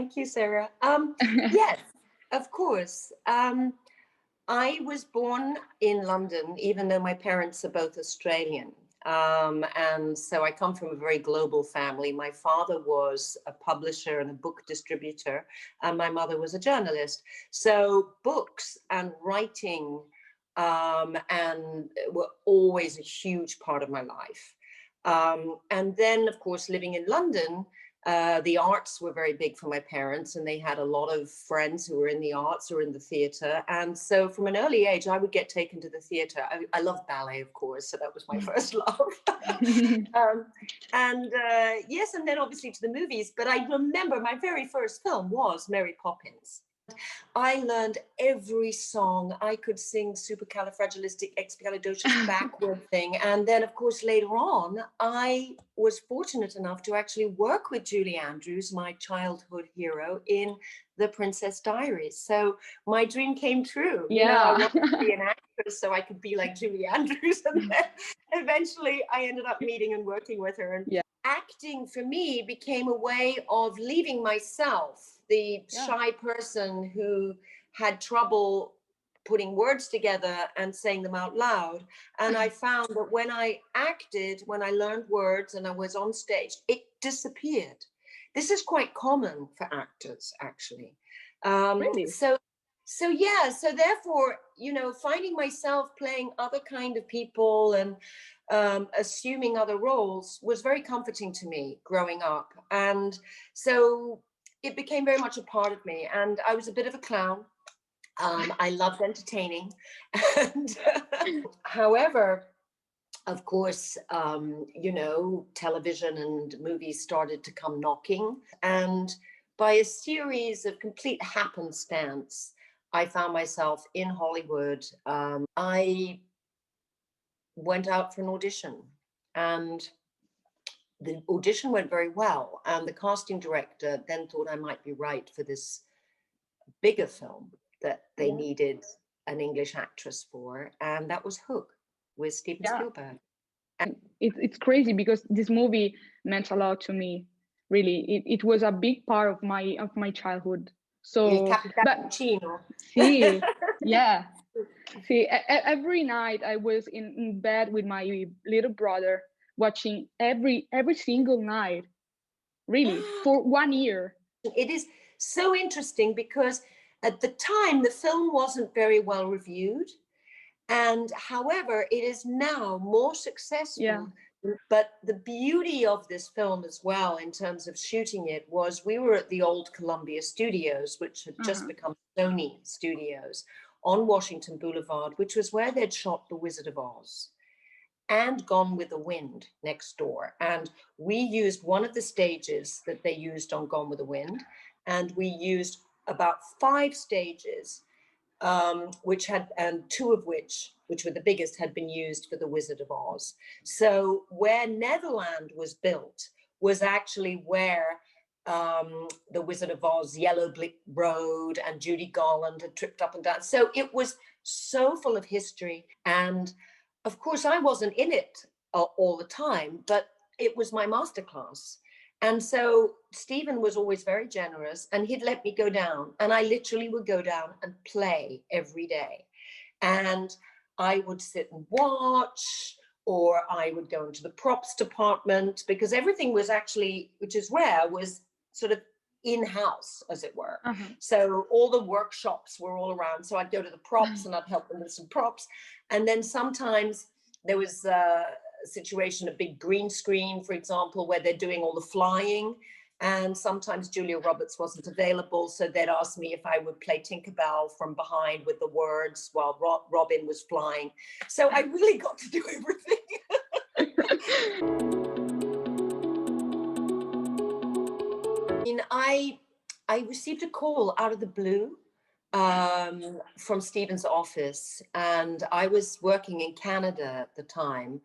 Thank you, Sarah. Yes, of course. I was born in London, even though my parents are both Australian. And so I come from a very global family. My father was a publisher and a book distributor, and my mother was a journalist. So books and writing and were always a huge part of my life. And then, of course, living in London, the arts were very big for my parents, and they had a lot of friends who were in the arts or in the theatre. And so from an early age, I would get taken to the theatre. I loved ballet, of course, so that was my first love. Yes, and then obviously to the movies. But I remember my very first film was Mary Poppins. I learned every song. I could sing supercalifragilisticexpialidocious backward thing. And then, of course, later on, I was fortunate enough to actually work with Julie Andrews, my childhood hero, in The Princess Diaries. So my dream came true. Yeah. You know, I wanted to be an actress so I could be like Julie Andrews. And then eventually I ended up meeting and working with her. And yeah. Acting for me became a way of leaving myself, the shy person who had trouble putting words together and saying them out loud. And I found that when I acted, when I learned words and I was on stage, it disappeared. This is quite common for actors, actually. Really? So therefore, you know, finding myself playing other kind of people and assuming other roles was very comforting to me growing up. And so it became very much a part of me. And I was a bit of a clown. I loved entertaining. And however, of course, you know, television and movies started to come knocking. And by a series of complete happenstance, I found myself in Hollywood. I went out for an audition, and the audition went very well. And the casting director then thought I might be right for this bigger film that they needed an English actress for. And that was Hook with Steven Spielberg. And it's crazy because this movie meant a lot to me. Really, it was a big part of my childhood. So, but see, yeah. See, every night I was in bed with my little brother watching every single night, really, for 1 year. It is so interesting because at the time the film wasn't very well reviewed, and however it is now more successful. Yeah. But the beauty of this film as well, in terms of shooting it, was we were at the old Columbia Studios, which had just become Sony Studios, on Washington Boulevard, which was where they'd shot The Wizard of Oz and Gone with the Wind next door. And we used one of the stages that they used on Gone with the Wind, and we used about 5 stages, which had, and 2 of which were the biggest, had been used for The Wizard of Oz. So where Neverland was built was actually where The Wizard of Oz, Yellow Brick Road, and Judy Garland had tripped up and down. So it was so full of history. And of course, I wasn't in it all the time, but it was my masterclass. And so Steven was always very generous, and he'd let me go down, and I literally would go down and play every day. And I would sit and watch, or I would go into the props department, because everything was actually, which is rare, was sort of in-house, as it were. So all the workshops were all around. So I'd go to the props and I'd help them with some props. And then sometimes there was a situation, a big green screen, for example, where they're doing all the flying. And sometimes Julia Roberts wasn't available, so they'd ask me if I would play Tinkerbell from behind with the words while Robin was flying. So I really got to do everything. I received a call out of the blue from Steven's office, and I was working in Canada at the time,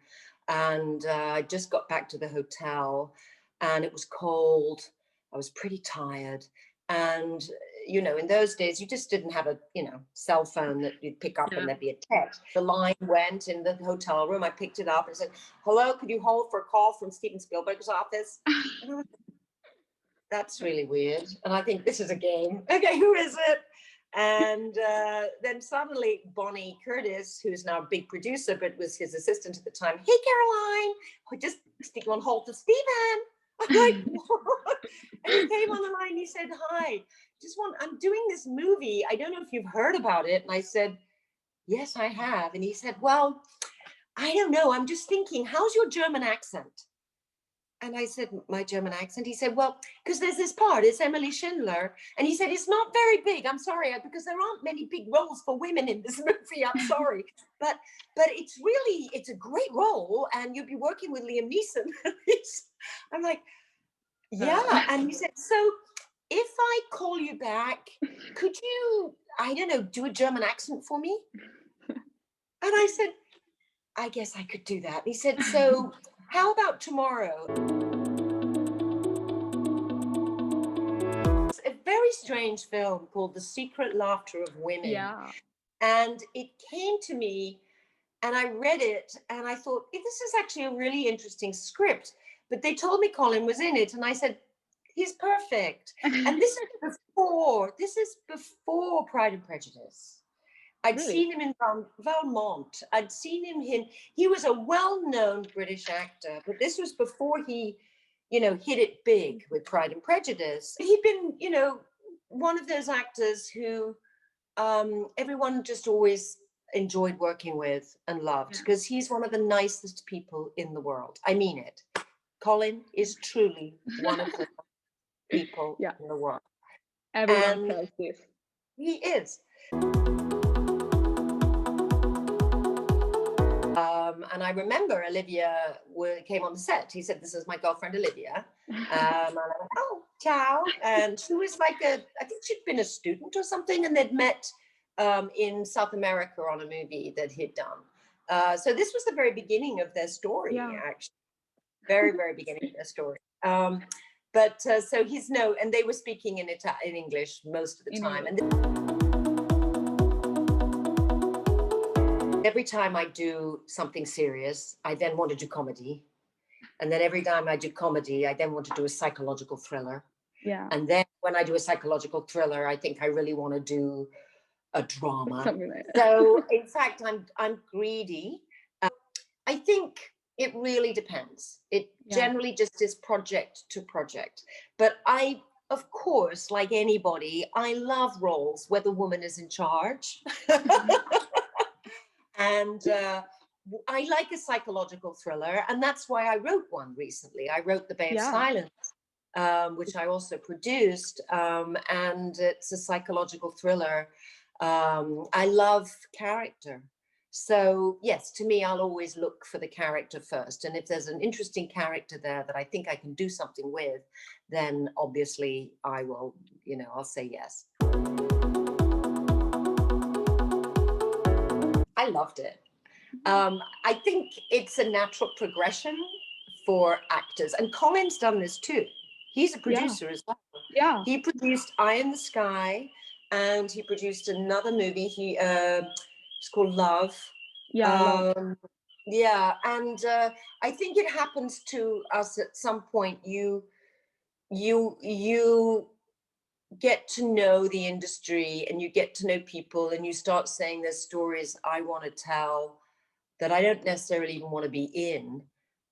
and I just got back to the hotel, and it was cold. I was pretty tired, and you know, in those days you just didn't have a cell phone that you'd pick up and there'd be a text. The line went in the hotel room. I picked it up and said, "Hello, could you hold for a call from Steven Spielberg's office?" that's really weird. And I think this is a game. Okay, who is it? And then suddenly Bonnie Curtis, who's now a big producer, but was his assistant at the time, hey, Caroline, I just stick you on hold for Steven. I'm like, what? And he came on the line, he said, hi, I'm doing this movie. I don't know if you've heard about it. And I said, yes, I have. And he said, well, I don't know. I'm just thinking, how's your German accent? And I said, my German accent? He said, well, because there's this part, it's Emily Schindler. And he said, it's not very big. I'm sorry, because there aren't many big roles for women in this movie. I'm sorry. But it's a great role. And you'll be working with Liam Neeson. I'm like, yeah. And he said, so if I call you back, could you, I don't know, do a German accent for me? And I said, I guess I could do that. And he said, so how about tomorrow? It's a very strange film called The Secret Laughter of Women. Yeah. And it came to me and I read it and I thought, this is actually a really interesting script. But they told me Colin was in it. And I said, he's perfect. And this is before Pride and Prejudice. I'd seen him in Valmont. I'd seen him he was a well-known British actor, but this was before he, hit it big with Pride and Prejudice. He'd been, one of those actors who everyone just always enjoyed working with and loved, because he's one of the nicest people in the world. I mean it. Colin is truly one of the people in the world. Everyone says this. He is. And I remember Olivia came on the set. He said, this is my girlfriend, Olivia. And I went, oh, ciao. And she was like I think she'd been a student or something, and they'd met in South America on a movie that he'd done. So this was the very beginning of their story, actually. Very, very beginning of their story. But so and they were speaking in English most of the time. Every time I do something serious, I then want to do comedy. And then every time I do comedy, I then want to do a psychological thriller. Yeah. And then when I do a psychological thriller, I think I really want to do a drama. Something like that. So in fact, I'm greedy. I think it really depends. It generally just is project to project. But of course, like anybody, I love roles where the woman is in charge. And I like a psychological thriller, and that's why I wrote one recently. I wrote The Bay of Silence, which I also produced, and it's a psychological thriller. I love character. So yes, to me, I'll always look for the character first. And if there's an interesting character there that I think I can do something with, then obviously I will, I'll say yes. I loved it. I think it's a natural progression for actors. And Colin's done this too. He's a producer as well. Yeah. He produced Eye in the Sky, and he produced another movie. It's called Love. Yeah. Yeah. And I think it happens to us at some point. You get to know the industry, and you get to know people, and you start saying there's stories I want to tell that I don't necessarily even want to be in,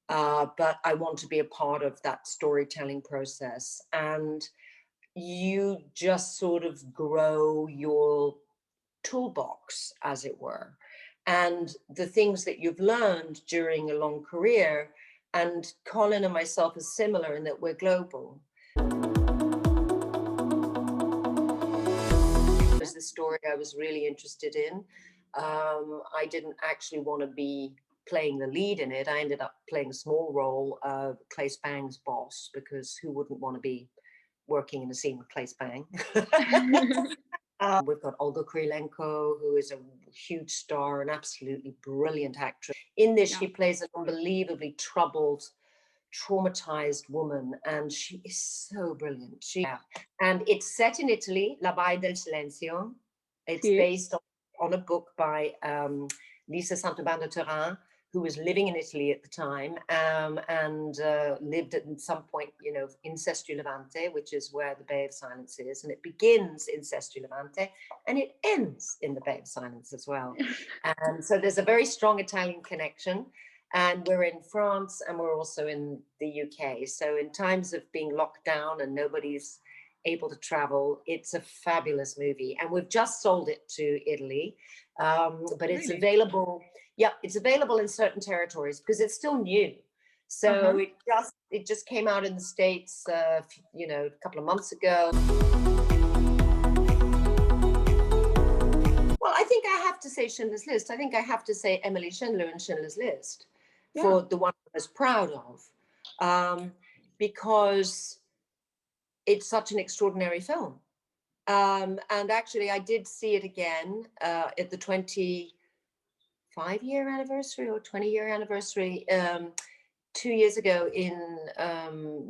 but I want to be a part of that storytelling process. And you just sort of grow your toolbox, as it were, and the things that you've learned during a long career. And Colin and myself are similar in that we're global. Was the story I was really interested in. I didn't actually want to be playing the lead in it. I ended up playing a small role of Clay Spang's boss, because who wouldn't want to be working in a scene with Clay Spang? We've got Olga Krylenko, who is a huge star, an absolutely brilliant actress. In this, she plays an unbelievably troubled, traumatized woman, and she is so brilliant. And it's set in Italy, La Baia del Silenzio. It's based on a book by Lisa Santabandoterrain, who was living in Italy at the time, and lived at some point, you know, in Sestri Levante, which is where the Bay of Silence is. And it begins in Sestri Levante and it ends in the Bay of Silence as well. And so there's a very strong Italian connection. And we're in France and we're also in the UK. So in times of being locked down and nobody's able to travel, it's a fabulous movie. And we've just sold it to Italy, but it's available. Yeah, it's available in certain territories because it's still new. So it just came out in the States, you know, a couple of months ago. Well, I think I have to say Schindler's List. I think I have to say Emily Schindler and Schindler's List for the one I was proud of, because it's such an extraordinary film. And actually, I did see it again at the 25-year anniversary or 20-year anniversary 2 years ago in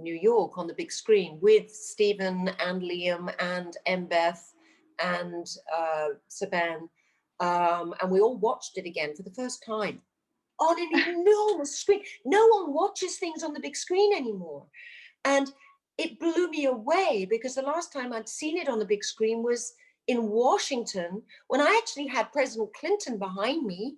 New York on the big screen with Stephen and Liam and Mbeth and Saban. And we all watched it again for the first time on an enormous screen. No one watches things on the big screen anymore. And it blew me away because the last time I'd seen it on the big screen was in Washington when I actually had President Clinton behind me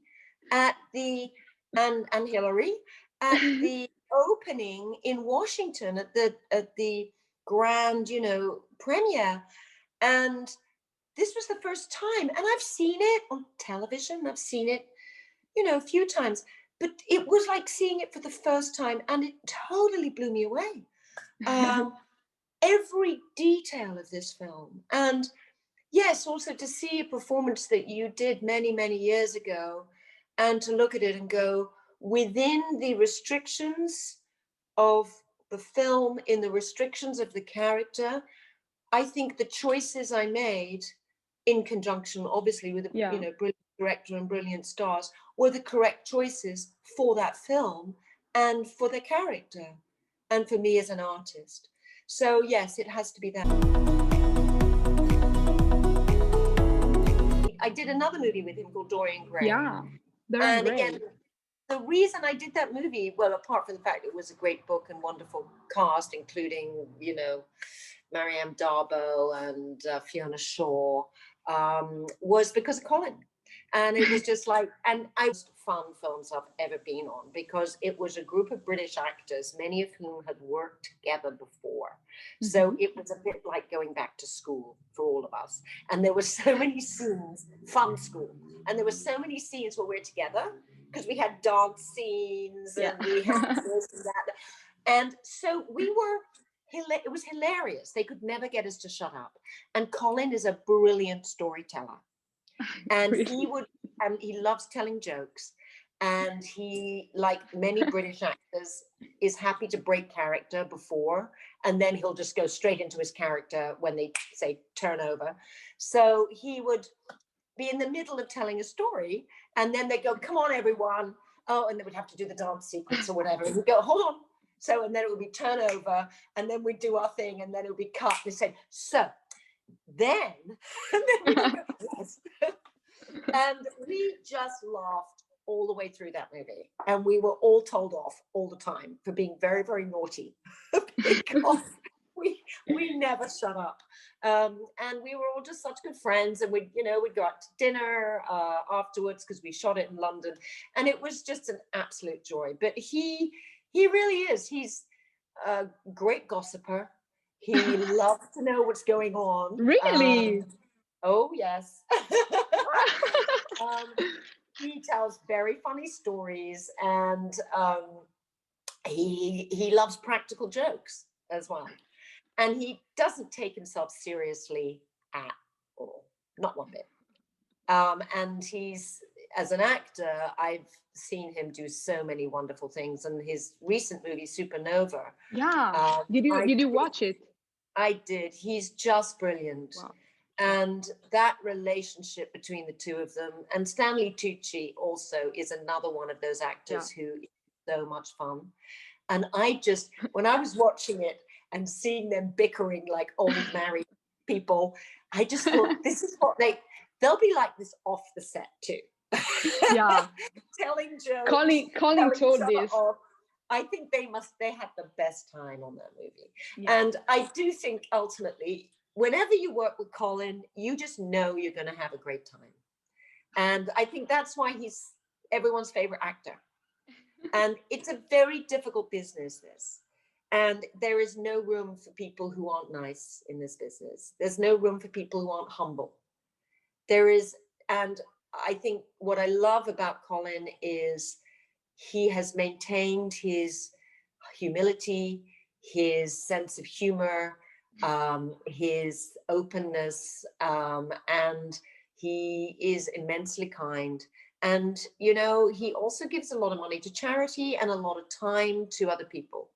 at the, and Hillary, at the opening in Washington at the grand, you know, premiere. And this was the first time. And I've seen it on television. I've seen it, you know, a few times, but it was like seeing it for the first time and it totally blew me away. Every detail of this film. And yes, also to see a performance that you did many, many years ago and to look at it and go, within the restrictions of the film, in the restrictions of the character, I think the choices I made in conjunction, obviously, with a you know, brilliant director and brilliant stars, were the correct choices for that film and for the character and for me as an artist. So yes, it has to be that. I did another movie with him called Dorian Gray. Yeah, and again, the reason I did that movie, well, apart from the fact it was a great book and wonderful cast, including, you know, Marianne Darbo and Fiona Shaw, was because of Colin. And it was just like, and I was fun films I've ever been on because it was a group of British actors, many of whom had worked together before. So it was a bit like going back to school for all of us. And there were so many scenes, fun school, and there were so many scenes where we're together because we had dance scenes and we had this and that. And so we were, it was hilarious. They could never get us to shut up. And Colin is a brilliant storyteller. And he would, and he loves telling jokes. And he, like many British actors, is happy to break character before, and then he'll just go straight into his character when they say turn over. So he would be in the middle of telling a story, and then they go, come on, everyone. Oh, and they would have to do the dance sequence or whatever. And he'd go, hold on. So, and then it would be turnover, and then we'd do our thing, and then it would be cut. And say, so then, and then we go, yes. And we just laughed all the way through that movie. And we were all told off all the time for being very, very naughty because we never shut up. And we were all just such good friends. And we'd go out to dinner afterwards because we shot it in London. And it was just an absolute joy. But he really is. He's a great gossiper. He loves to know what's going on. Really? Oh, yes. He tells very funny stories, and he loves practical jokes as well. And he doesn't take himself seriously at all, not one bit. And he's, as an actor, I've seen him do so many wonderful things. And his recent movie, Supernova. Yeah. Did you watch it? I did. He's just brilliant. Wow. And that relationship between the two of them, and Stanley Tucci also is another one of those actors who is so much fun. And I just, when I was watching it and seeing them bickering like old married people, I just thought, this is what they'll be like this off the set too. Yeah. Telling jokes. Colin told this. Off. I think they had the best time on that movie. Yeah. And I do think ultimately, whenever you work with Colin, you just know you're going to have a great time. And I think that's why he's everyone's favorite actor. And it's a very difficult business, this. And there is no room for people who aren't nice in this business. There's no room for people who aren't humble. There is, and I think what I love about Colin is he has maintained his humility, his sense of humor, his openness, and he is immensely kind. And, you know, he also gives a lot of money to charity and a lot of time to other people.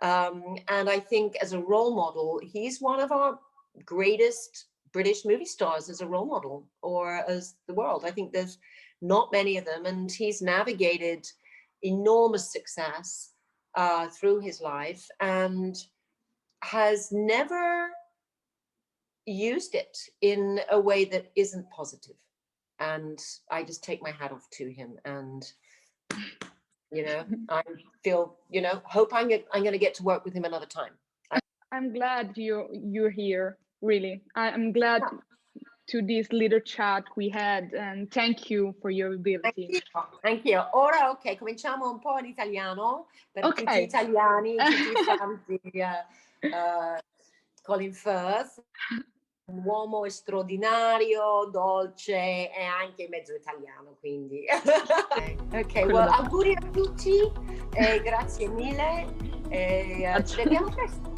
And I think as a role model, he's one of our greatest British movie stars as a role model, or as the world. I think there's not many of them, and he's navigated enormous success through his life and has never used it in a way that isn't positive. And I just take my hat off to him. And you know, I feel, you know, hope I'm going to get to work with him another time. I'm glad you're here. Really, I'm glad to this little chat we had, and thank you for your ability. Anch'io. Ora, ok, cominciamo un po' in italiano per tutti gli italiani, tutti i fan di Colin Firth. Un uomo straordinario, dolce e anche mezzo italiano, quindi. Ok, well, auguri a tutti e grazie mille e ci vediamo presto.